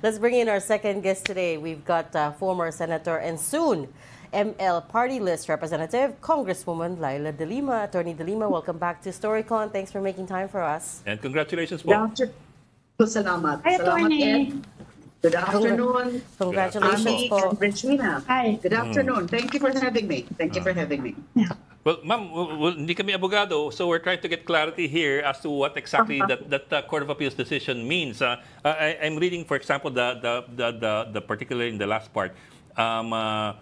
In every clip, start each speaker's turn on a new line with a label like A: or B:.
A: Let's bring in our second guest today. We've got former Senator and soon ML Party List Representative, Congresswoman Laila De Lima. Attorney De Lima, welcome back to StoryCon. Thanks for making time for us.
B: And congratulations po.
C: Salamat.
D: Hi,
C: Salamat,
D: Attorney.
C: Ed. Good afternoon.
A: Congratulations
C: Ami
A: po.
C: and Regina.
D: Hi.
C: Good afternoon. Thank you for having me. Thank you for having me.
B: Well, ma'am, hindi kami abogado, so we're trying to get clarity here as to what exactly that Court of Appeals decision means. I'm reading, for example, the particular in the last part. The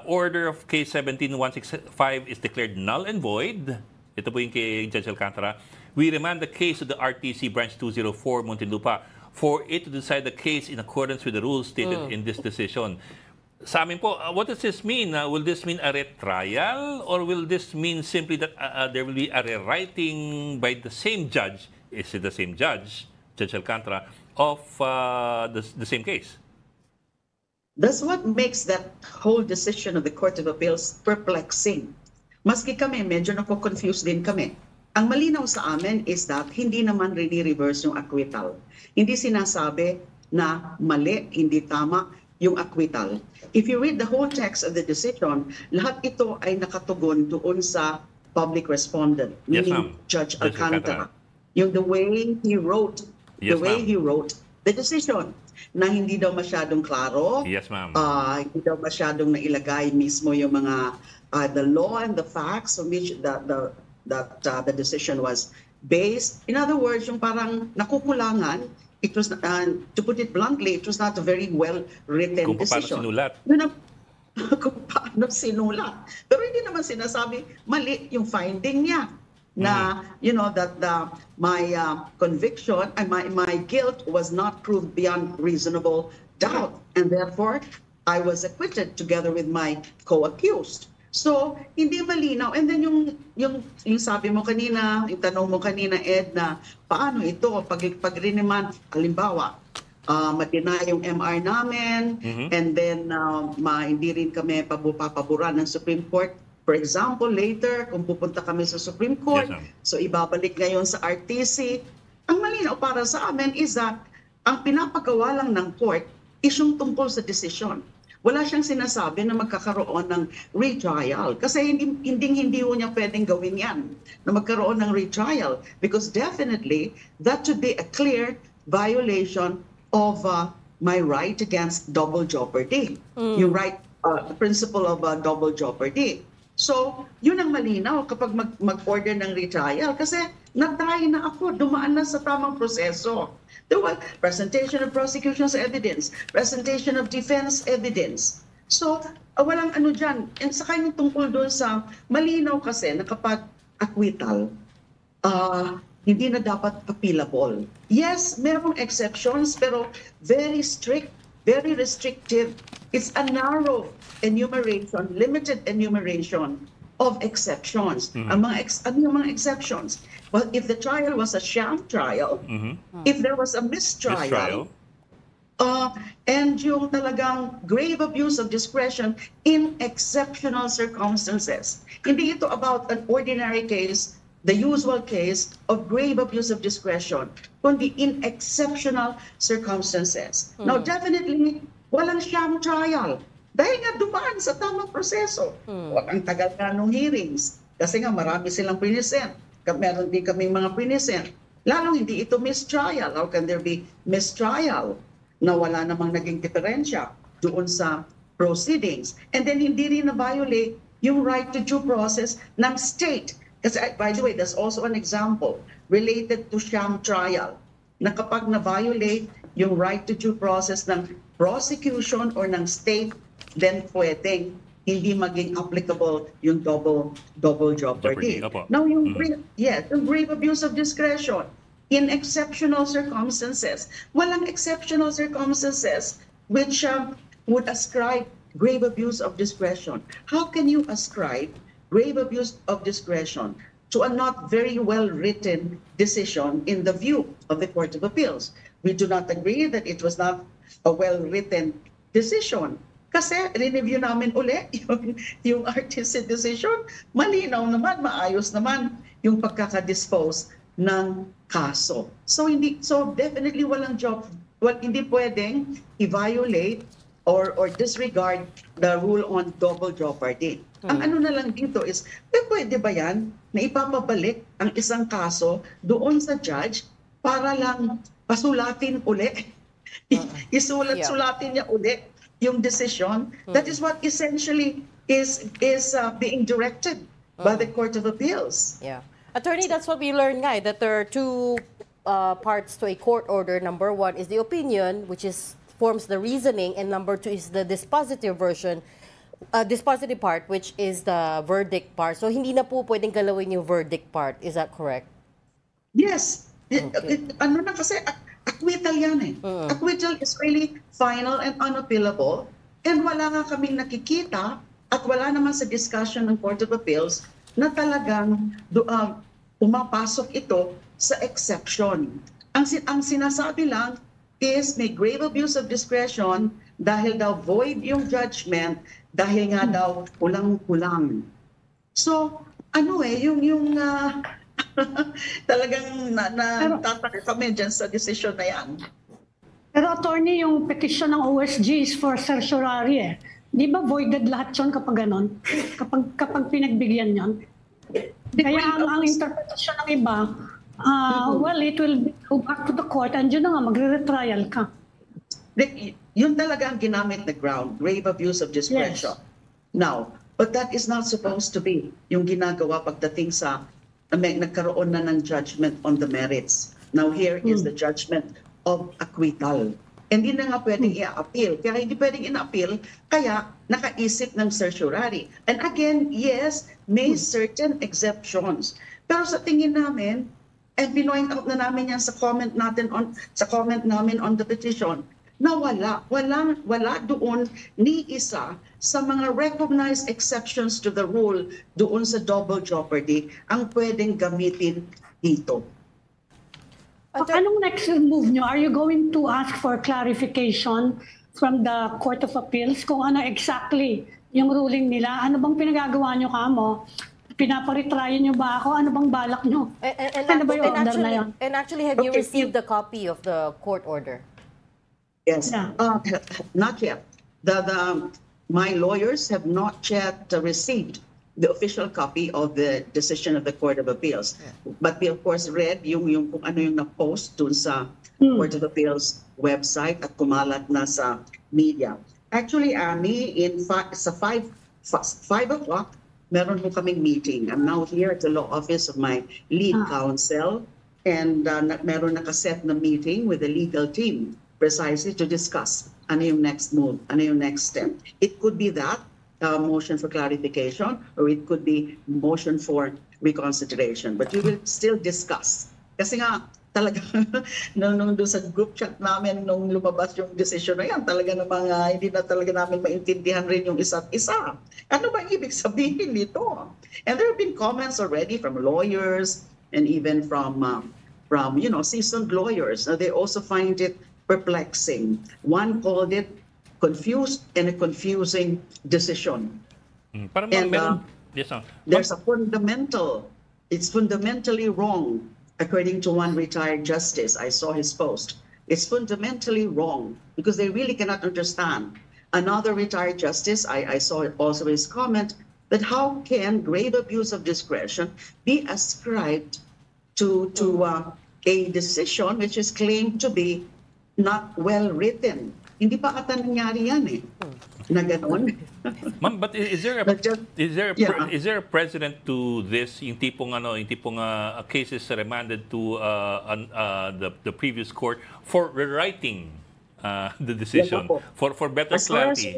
B: order of case 17-165 is declared null and void. Ito po yung kay Judge Alcantara. We remand the case to the RTC Branch 204 Muntinlupa for it to decide the case in accordance with the rules stated in this decision. Sa amin po, what does this mean? Will this mean a retrial or will this mean simply that there will be a rewriting by the same judge, is it the same judge, Judge Alcantara, of the same case?
C: That's what makes that whole decision of the Court of Appeals perplexing. Maski kami, medyo nako-confuse din kami. Ang malinaw sa amin is that hindi naman rini-reverse yung acquittal. Hindi sinasabi na mali, hindi tama yung acquittal. If you read the whole text of the decision, lahat ito ay nakatugon doon sa public respondent, meaning Judge Alcantara. Yung the way he wrote, he wrote the decision na hindi daw masyadong klaro.
B: Yes, ma'am.
C: Hindi daw masyadong nailagay mismo yung mga the law and the facts on which the decision was based. In other words, yung parang nakukulangan. It was, to put it bluntly, it was not a very well-written decision. Kung paano sinulat. Pero hindi naman sinasabi, mali yung finding niya. Na, you know, that my conviction, my guilt was not proved beyond reasonable doubt. And therefore, I was acquitted together with my co-accused. So, hindi malinaw. And then yung sabi mo kanina, yung tanong mo kanina, Ed, na paano ito pag riniman, halimbawa, matina yung MR namin, and then hindi rin kami papaboran ng Supreme Court. For example, later, kung pupunta kami sa Supreme Court, so ibabalik ngayon sa RTC, ang malinaw para sa amin is that ang pinapagawa lang ng court is yung tungkol sa decision. Wala siyang sinasabi na magkakaroon ng retrial. Kasi hindi ho niya pwedeng gawin yan, na magkaroon ng retrial. Because definitely, that would be a clear violation of my right against double jeopardy. Yung right, the principle of double jeopardy. So, yun ang malinaw kapag mag-order ng retrial. Kasi nag-try na ako, dumaan na sa tamang proseso. There was presentation of prosecution's evidence, presentation of defense evidence. So, walang ano dyan. And saka yung tungkol doon sa malinaw kasi na kapag acquittal, hindi na dapat appealable. Yes, merong exceptions, pero very strict, very restrictive. It's a narrow enumeration, limited enumeration of exceptions. Ang mga exceptions? Well, if the trial was a sham trial, if there was a mistrial, and yung talagang grave abuse of discretion in exceptional circumstances. Hindi ito about an ordinary case, the usual case of grave abuse of discretion, kundi in exceptional circumstances. Now, definitely, walang sham trial. Dahil nga dumaan sa tamang proseso. Ang tagal nga nung hearings. Kasi nga marami silang present. Meron din kaming mga present. Lalong hindi ito mistrial. How can there be mistrial na wala namang naging diferensya doon sa proceedings? And then hindi rin na-violate yung right to due process ng state. Kasi by the way, there's also an example related to sham trial na kapag na-violate yung right to due process ng prosecution or ng state, then pwedeng hindi maging applicable yung double jeopardy. Now, yung grave abuse of discretion in exceptional circumstances. Walang exceptional circumstances which would ascribe grave abuse of discretion. How can you ascribe grave abuse of discretion to a not very well-written decision in the view of the Court of Appeals? We do not agree that it was not a well-written decision. Kasi re-review namin uli yung RTC decision, malinaw naman, maayos naman yung pagkakadispose ng kaso. So definitely walang job, hindi pwedeng i-violate or disregard the rule on double jeopardy. Ang ano na lang dito is, pwede ba yan na ipapabalik ang isang kaso doon sa judge para lang pasulatin uli? Isulat-sulatin niya uli yung decision. That is what essentially is being directed by the Court of Appeals.
A: Yeah. Attorney, that's what we learned, nga, that there are two parts to a court order. Number one is the opinion, which forms the reasoning, and number two is the dispositive version, dispositive part, which is the verdict part. So hindi na po pwedeng galawin yung verdict part. Is that correct?
C: Yes. Ano na kasi, acquittal yan eh. Acquittal is really final and unappealable. And wala nga kaming nakikita at wala naman sa discussion ng Court of Appeals na talagang pumapasok ito sa exception. Ang sinasabi lang is may grave abuse of discretion dahil daw void yung judgment dahil nga daw kulang-kulang. So, yung talagang natataka kami dyan sa decision na yan.
D: Pero attorney, yung petition ng OSG is for certiorari eh. Di ba voided lahat yun kapag ganon? Kapag pinagbigyan yun? Kaya ang interpretation ng iba, well, it will go back to the court and yun na nga, magre-retrial ka.
C: Yun talaga ang ginamit na ground, grave abuse of discretion. Yes. Now, but that is not supposed to be yung ginagawa pagdating sa nagkaroon na ng judgment on the merits. Now, here is the judgment of acquittal. Hindi na nga pwedeng i-appeal. Kaya hindi pwedeng i-appeal, kaya nakaisip ng certiorari. And again, yes, may certain exceptions. Pero sa tingin namin, and pinoint out na namin yan sa comment namin on the petition, na wala doon ni isa sa mga recognized exceptions to the rule doon sa double jeopardy ang pwedeng gamitin dito.
D: Anong next move nyo? Are you going to ask for clarification from the Court of Appeals kung ano exactly yung ruling nila? Ano bang pinagagawa nyo kamo? Pinaparetryan nyo ba ako? Ano bang balak nyo? Ano ba yung order na yan?
A: And actually, have you received the copy of the court order?
C: Yes, not yet. My lawyers have not yet received the official copy of the decision of the Court of Appeals. But we of course read yung kung ano yung na-post dun sa Court of Appeals website at kumalat na sa media. Actually, Annie, sa 5 o'clock, meron po kaming meeting. I'm now here at the law office of my lead counsel, and meron nakaset na meeting with the legal team precisely to discuss ano yung next move, ano yung next step. It could be that motion for clarification, or it could be motion for reconsideration. But we will still discuss. Kasi nga, talaga, nung doon sa group chat namin, nung lumabas yung decision na yan, talaga namang hindi na talaga namin maintindihan rin yung isa't isa. Ano ba ibig sabihin nito? And there have been comments already from lawyers and even from seasoned lawyers. They also find it perplexing. One called it confused and a confusing decision. There's a it's fundamentally wrong, according to one retired justice. I saw his post. It's fundamentally wrong because they really cannot understand. Another retired justice, I saw also his comment, that how can grave abuse of discretion be ascribed to a decision which is claimed to be not well written? Hindi pa ata nangyari yan eh. Na gano'n.
B: Ma'am, but is there a precedent to this, yung tipong cases remanded to the previous court for rewriting the decision for better clarity?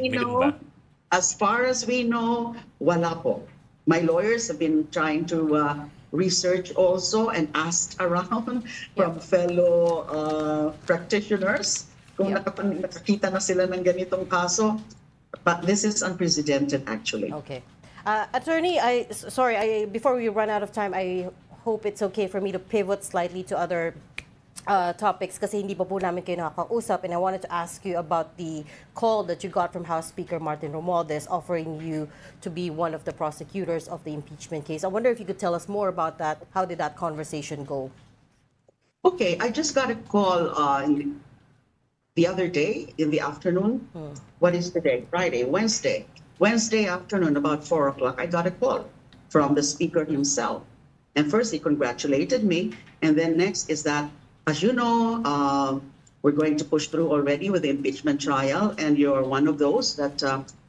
C: As far as we know, wala po. My lawyers have been trying to research also and asked around from fellow practitioners kung nakakita na sila ng ganitong kaso. But this is unprecedented, actually.
A: Okay. Attorney, before we run out of time, I hope it's okay for me to pivot slightly to other topics kasi hindi pa po namin kayo nakakausap, and I wanted to ask you about the call that you got from House Speaker Martin Romualdez offering you to be one of the prosecutors of the impeachment case. I wonder if you could tell us more about that. How did that conversation go?
C: Okay, I just got a call the other day in the afternoon. What is today? Friday, Wednesday. Wednesday afternoon, about 4 o'clock, I got a call from the speaker himself. And first, he congratulated me. And then next is that, as you know, we're going to push through already with the impeachment trial. And you're one of those that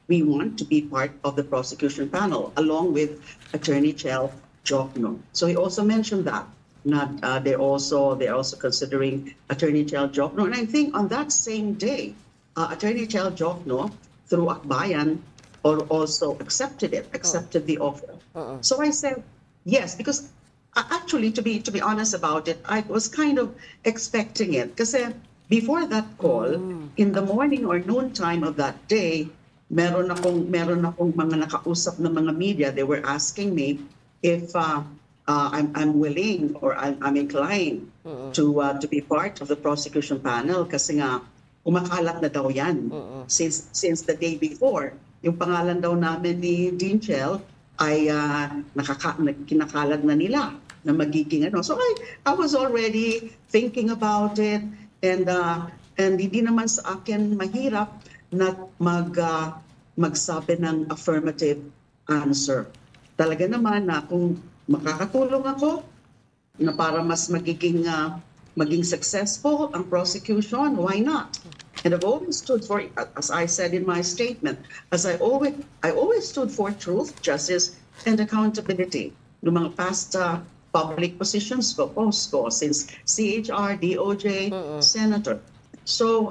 C: we want to be part of the prosecution panel, along with Attorney Chel Jokno. So he also mentioned that. They're also considering Attorney Chel Jokno. And I think on that same day, Attorney Chel Jokno, through Akbayan, also accepted the offer. So I said yes, because actually, to be honest about it, I was kind of expecting it. Kasi before that call, in the morning or noon time of that day, meron akong mga nakausap na mga media. They were asking me if I'm willing or I'm inclined to be part of the prosecution panel kasi nga kumakalat na daw yan since the day before. Yung pangalan daw namin ni Dean Chel ay kinakalat na nila na magiging ano. So I was already thinking about it and hindi naman sa akin mahirap na magsabi ng affirmative answer. Talaga naman na kung makakatulong ako na para mas maging successful ang prosecution, why not? And I've always stood for, as I said in my statement, I always stood for truth, justice, and accountability. Yung mga past public positions ko, posts ko, since CHR, DOJ, Senator. So,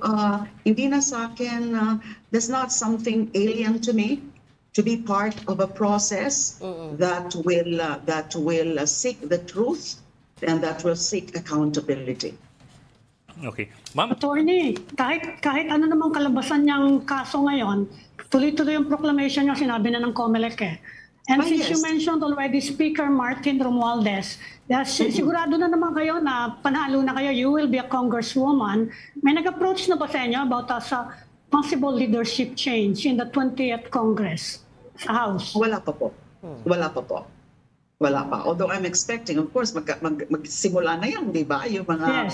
C: hindi na sa akin, that's not something alien to me, to be part of a process that will seek the truth and that will seek accountability.
B: Okay. Ma'am?
D: Attorney, kahit ano namang kalabasan niyang kaso ngayon, tuloy-tuloy yung proclamation niya, sinabi na ng COMELEC eh. And since you mentioned already Speaker Martin Romualdez, sigurado na naman kayo na panalo na kayo, you will be a congresswoman. May nag-approach na ba sa inyo about sa possible leadership change in the 20th Congress sa House?
C: Wala pa po. Wala pa. Although I'm expecting, of course, magsimula na yan, di ba? Yung mga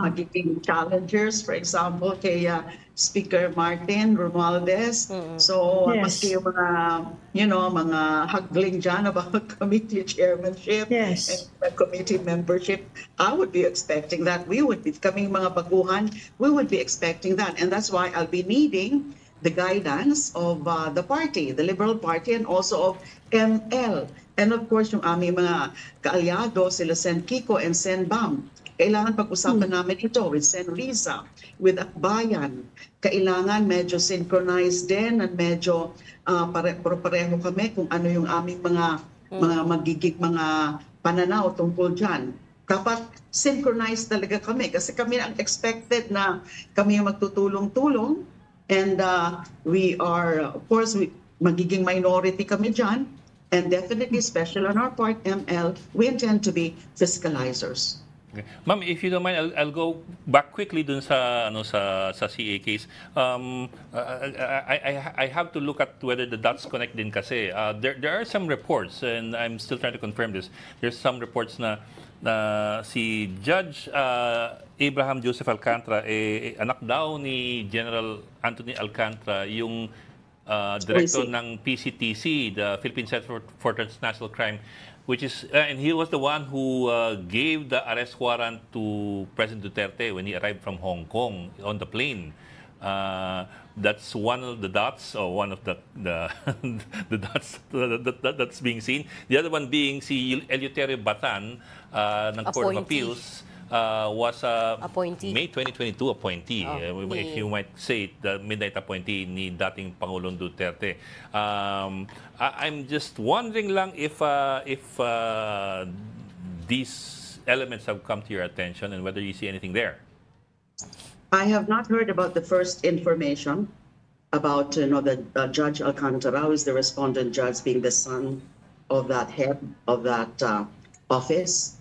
C: magiging challengers, for example, kay Speaker Martin Romualdez. So, maski yung mga haggling dyan about committee chairmanship and committee membership, I would be expecting that. Kaming mga baguhan, we would be expecting that. And that's why I'll be needing the guidance of the party, the Liberal Party, and also of ML. And of course, yung aming mga kaalyado, sila Sen Kiko and Sen Bam. Kailangan pag-usapan namin ito with Sen Riza, with Akbayan. Kailangan medyo synchronized din at medyo pareho kami kung ano yung aming mga magiging mga pananaw tungkol dyan. Dapat synchronized talaga kami kasi kami ang expected na kami yung magtutulong-tulong. And we are, of course, magiging minority kami dyan. And definitely, especially on our part, ML, we intend to be fiscalizers.
B: Okay. Ma'am, if you don't mind, I'll go back quickly dun sa CA case. I have to look at whether the dots connect din kasi. There are some reports, and I'm still trying to confirm this. There's some reports na si Judge Abraham Joseph Alcantara, anak daw ni General Anthony Alcantara, yung director ng PCTC, the Philippine Center for Transnational Crime, which is, and he was the one who gave the arrest warrant to President Duterte when he arrived from Hong Kong on the plane. That's one of the dots, or one of the dots that's being seen. The other one being si Eleuterio Batan ng Court of Appeals. Was May 2022 appointee. If you might say, the midnight appointee ni dating Pangulong Duterte. I'm just wondering lang if these elements have come to your attention and whether you see anything there.
C: I have not heard about the first information about the Judge Alcantara, who is the respondent judge, being the son of that head of that office.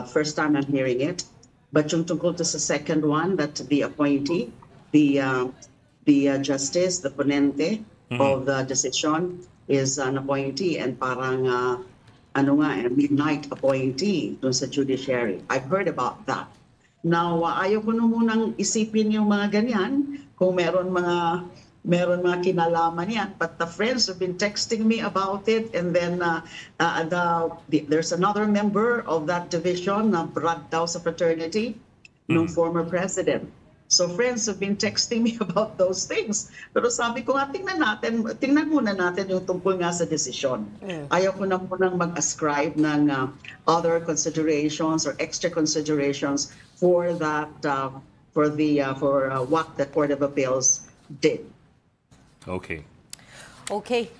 C: First time I'm hearing it. But yung tungkol to sa second one, that the appointee, the justice, the ponente of the decision is an appointee, and parang midnight appointee dun sa judiciary. I've heard about that. Now, ayaw ko na munang isipin yung mga ganyan kung meron mga kinalaman yan. But the friends have been texting me about it, and then there's another member of that division na Brad daw sa fraternity ng former president. So friends have been texting me about those things. Pero sabi ko nga, tingnan muna natin yung tungkol nga sa desisyon. Ayaw ko na munang mag-ascribe ng other considerations or extra considerations for that, for what the Court of Appeals did.
B: Okay.
A: Okay,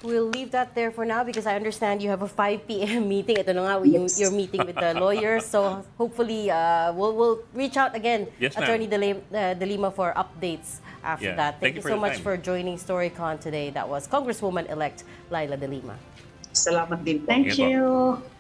A: we'll leave that there for now because I understand you have a 5 p.m. meeting. Ito na nga, your meeting with the lawyers. So hopefully, we'll reach out again,
B: Yes, ma'am.
A: Attorney De Lima, for updates after
B: Yeah.
A: that. Thank you so
B: your
A: much
B: time.
A: for joining StoryCon today. That was Congresswoman-elect Laila De Lima.
C: Salamat din po.
D: Thank
B: Okay po.
D: you.